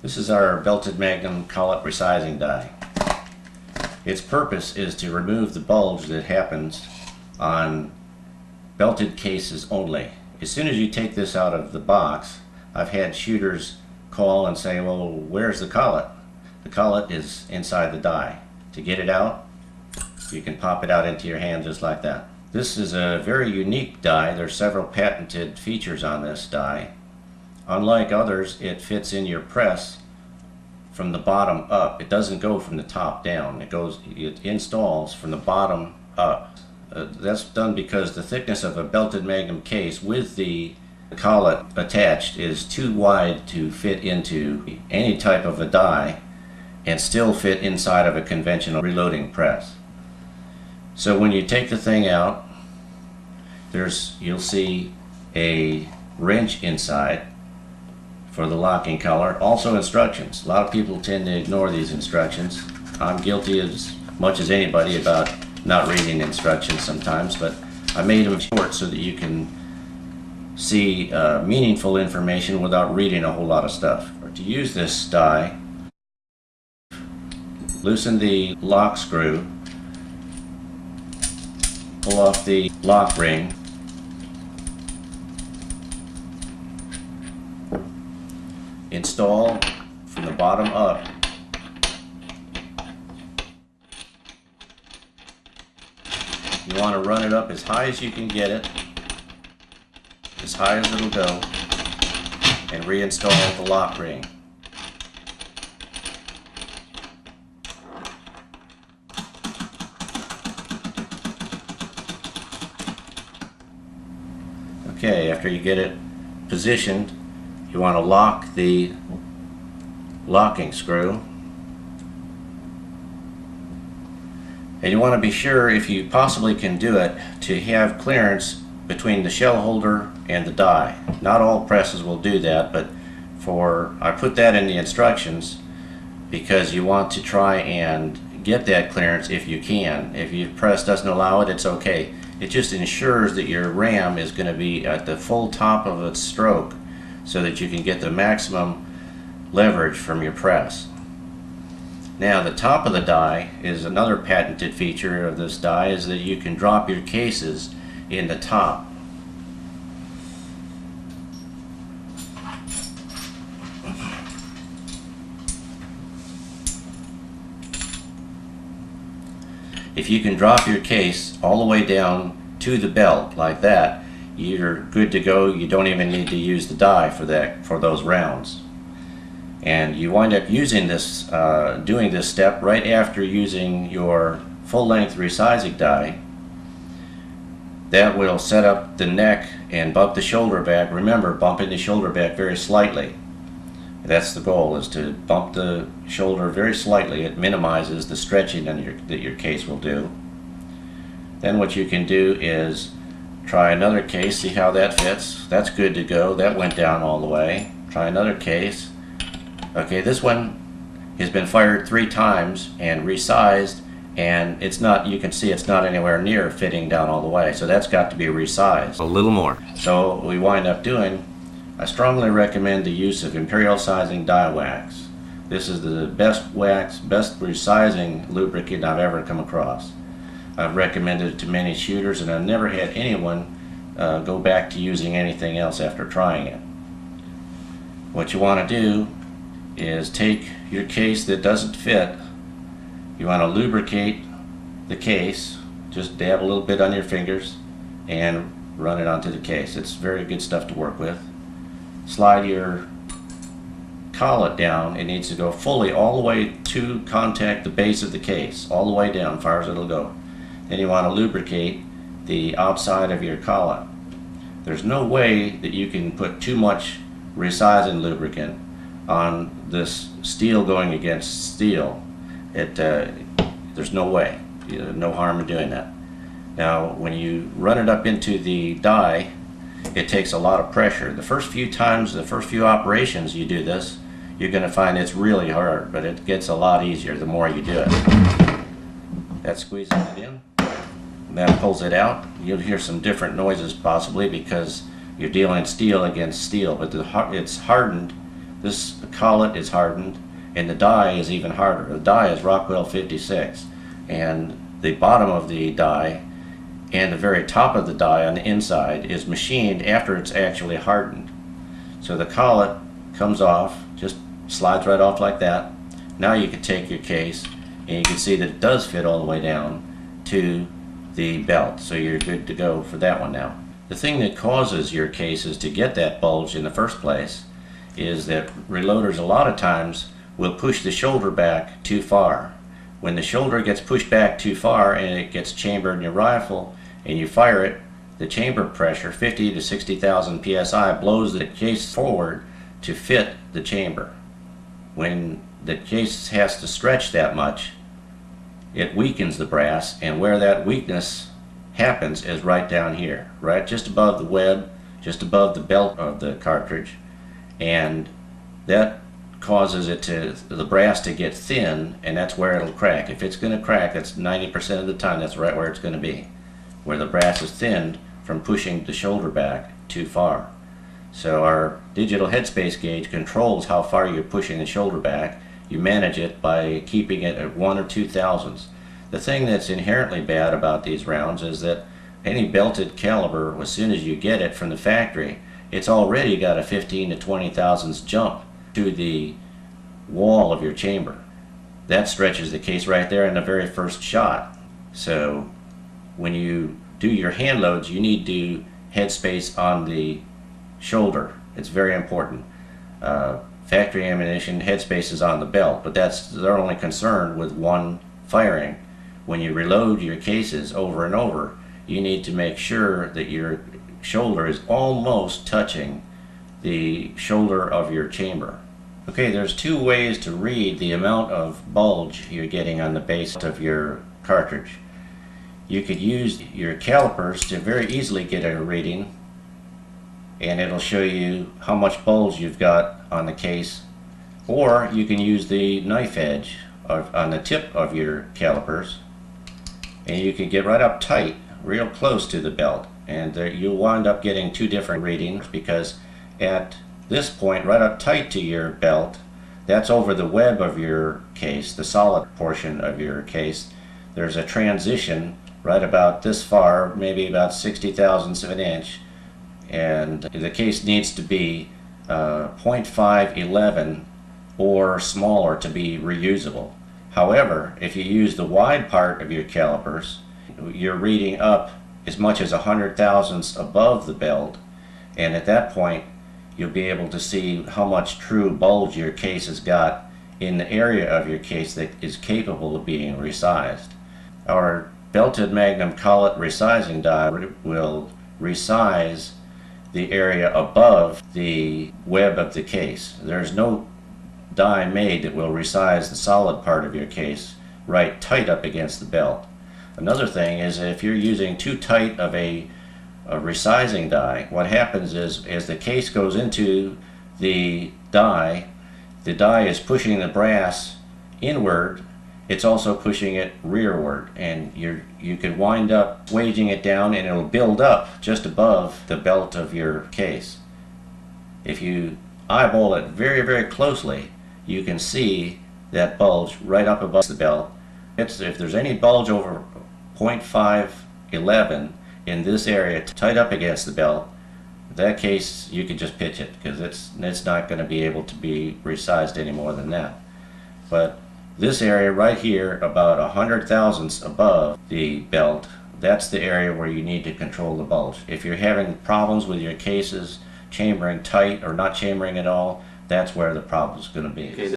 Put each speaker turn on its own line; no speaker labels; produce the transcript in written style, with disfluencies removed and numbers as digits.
This is our belted Magnum collet resizing die. Its purpose is to remove the bulge that happens on belted cases only. As soon as you take this out of the box, I've had shooters call and say, well, where's the collet? The collet is inside the die. To get it out, you can pop it out into your hand just like that. This is a very unique die. There's several patented features on this die. Unlike others, it fits in your press from the bottom up. It doesn't go from the top down. It installs from the bottom up. That's done because the thickness of a belted Magnum case with the collet attached is too wide to fit into any type of a die and still fit inside of a conventional reloading press. So when you take the thing out, you'll see a wrench inside for the locking collar. Also instructions. A lot of people tend to ignore these instructions. I'm guilty as much as anybody about not reading instructions sometimes, but I made them short so that you can see meaningful information without reading a whole lot of stuff. To use this die, loosen the lock screw, pull off the lock ring, install from the bottom up. You want to run it up as high as you can get it, as high as it'll go, and reinstall the lock ring. Okay, after you get it positioned, you want to lock the locking screw. And you want to be sure, if you possibly can do it, to have clearance between the shell holder and the die. Not all presses will do that, but I put that in the instructions because you want to try and get that clearance if you can. If your press doesn't allow it, it's okay. It just ensures that your ram is going to be at the full top of its stroke so that you can get the maximum leverage from your press. Now, the top of the die is another patented feature of this die, is that you can drop your cases in the top. If you can drop your case all the way down to the belt like that, you're good to go. You don't even need to use the die for those rounds. And you wind up using this, doing this step right after using your full-length resizing die. That will set up the neck and bump the shoulder back. Remember, bumping the shoulder back very slightly. That's the goal, is to bump the shoulder very slightly. It minimizes the stretching that your case will do. Then what you can do is try another case, see how that fits. That's good to go. That went down all the way. Try another case. Okay, this one has been fired 3 times and resized, and it's not, you can see it's not anywhere near fitting down all the way, so that's got to be resized a little more. So what we wind up doing, I strongly recommend the use of Imperial Sizing die wax. This is the best wax, best resizing lubricant I've ever come across. I've recommended it to many shooters, and I've never had anyone go back to using anything else after trying it. What you want to do is take your case that doesn't fit. You want to lubricate the case. Just dab a little bit on your fingers and run it onto the case. It's very good stuff to work with. Slide your collet down. It needs to go fully all the way to contact the base of the case, all the way down, as far as it'll go. Then you want to lubricate the outside of your collet. There's no way that you can put too much resizing lubricant on this steel going against steel. There's no way. No harm in doing that. Now, when you run it up into the die, it takes a lot of pressure. The first few times, the first few operations you do this, you're going to find it's really hard, but it gets a lot easier the more you do it. That's squeezing it in. That pulls it out. You'll hear some different noises possibly because you're dealing steel against steel, but it's hardened This collet is hardened, and the die is even harder. The die is Rockwell 56, and the bottom of the die and the very top of the die on the inside is machined after it's actually hardened. So the collet comes off, just slides right off like that. Now you can take your case and you can see that it does fit all the way down to the belt, so you're good to go for that one now. The thing that causes your cases to get that bulge in the first place is that reloaders a lot of times will push the shoulder back too far. When the shoulder gets pushed back too far and it gets chambered in your rifle and you fire it, the chamber pressure, 50 to 60,000 psi, blows the case forward to fit the chamber. When the case has to stretch that much, it weakens the brass, and where that weakness happens is right down here, right just above the web, just above the belt of the cartridge, and that causes the brass to get thin, and that's where it'll crack. If it's going to crack, that's 90% of the time that's right where it's going to be, where the brass is thinned from pushing the shoulder back too far. So our digital headspace gauge controls how far you're pushing the shoulder back. You manage it by keeping it at 1 or 2 thousandths. The thing that's inherently bad about these rounds is that any belted caliber, as soon as you get it from the factory, it's already got a 15 to 20 thousandths jump to the wall of your chamber. That stretches the case right there in the very first shot. So when you do your hand loads, you need to headspace on the shoulder. It's very important. Factory ammunition headspace is on the belt, but they're only concerned with one firing. When you reload your cases over and over, you need to make sure that your shoulder is almost touching the shoulder of your chamber. Okay, there's two ways to read the amount of bulge you're getting on the base of your cartridge. You could use your calipers to very easily get a reading, and it'll show you how much bulge you've got on the case, or you can use the knife edge on the tip of your calipers, and you can get right up tight, real close to the belt, and you'll wind up getting two different readings, because at this point right up tight to your belt, that's over the web of your case, the solid portion of your case. There's a transition right about this far, maybe about 60 thousandths of an inch, and the case needs to be 0.511 or smaller to be reusable. However, if you use the wide part of your calipers, you're reading up as much as 100 thousandths above the belt, and at that point you'll be able to see how much true bulge your case has got in the area of your case that is capable of being resized. Our belted Magnum collet resizing die will resize the area above the web of the case. There's no die made that will resize the solid part of your case right tight up against the belt. Another thing is, if you're using too tight of a resizing die, what happens is as the case goes into the die is pushing the brass inward, it's also pushing it rearward, and you can wind up wedging it down, and it'll build up just above the belt of your case. If you eyeball it very, very closely, you can see that bulge right up above the belt. If there's any bulge over 0.511 in this area tight up against the belt, that case you can just pitch it, because it's not going to be able to be resized any more than that. But this area right here, about 100 thousandths above the belt, that's the area where you need to control the bulge. If you're having problems with your cases chambering tight or not chambering at all, that's where the problem is going to be. Okay.